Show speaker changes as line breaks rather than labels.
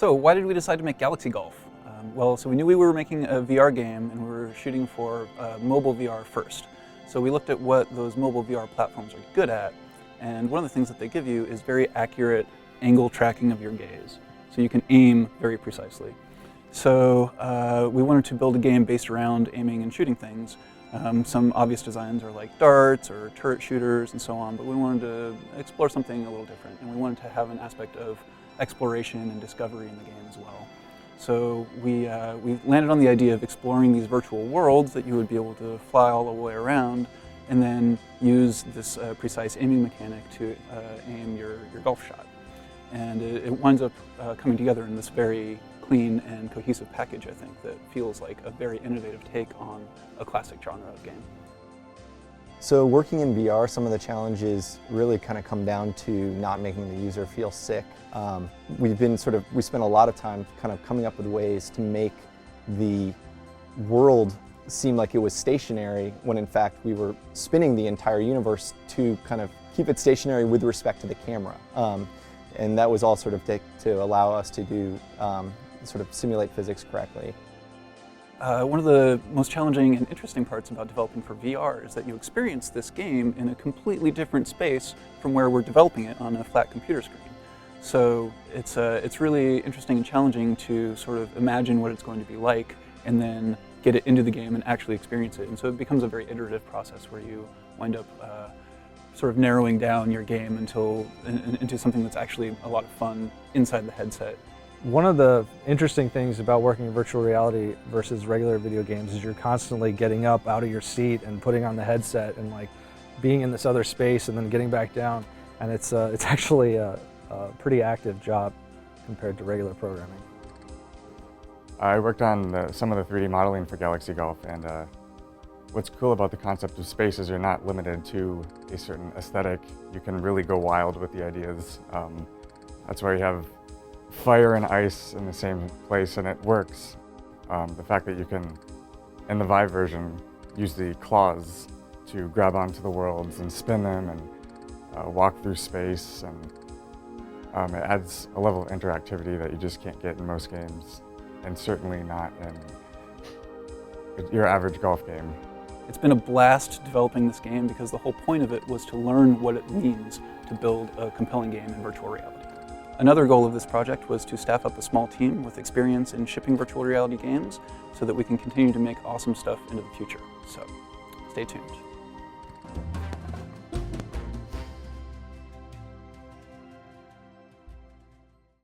So why did we decide to make Galaxy Golf? So we knew we were making a VR game and we were shooting for mobile VR first. So we looked at what those mobile VR platforms are good at, and one of the things that they give you is very accurate angle tracking of your gaze. So you can aim very precisely. So we wanted to build a game based around aiming and shooting things. Some obvious designs are like darts or turret shooters and so on, but we wanted to explore something a little different, and we wanted to have an aspect of exploration and discovery in the game as well. So we landed on the idea of exploring these virtual worlds that you would be able to fly all the way around and then use this precise aiming mechanic to aim your golf shot. And it winds up coming together in this very clean and cohesive package, I think, that feels like a very innovative take on a classic genre of game.
So working in VR, some of the challenges really kind of come down to not making the user feel sick. We spent a lot of time kind of coming up with ways to make the world seem like it was stationary when in fact we were spinning the entire universe to kind of keep it stationary with respect to the camera. And that was all sort of to allow us to do sort of simulate physics correctly.
One of the most challenging and interesting parts about developing for VR is that you experience this game in a completely different space from where we're developing it on a flat computer screen. So it's really interesting and challenging to sort of imagine what it's going to be like and then get it into the game and actually experience it. And so it becomes a very iterative process where you wind up sort of narrowing down your game into something that's actually a lot of fun inside the headset.
One of the interesting things about working in virtual reality versus regular video games is you're constantly getting up out of your seat and putting on the headset and like being in this other space and then getting back down. And it's actually a pretty active job compared to regular programming.
I worked on some of the 3D modeling for Galaxy Golf, and what's cool about the concept of space is you're not limited to a certain aesthetic. You can really go wild with the ideas. That's why you have fire and ice in the same place, and it works. The fact that you can, in the Vive version, use the claws to grab onto the worlds and spin them and walk through space, and it adds a level of interactivity that you just can't get in most games, and certainly not in your average golf game.
It's been a blast developing this game because the whole point of it was to learn what it means to build a compelling game in virtual reality. Another goal of this project was to staff up a small team with experience in shipping virtual reality games so that we can continue to make awesome stuff into the future. So stay tuned.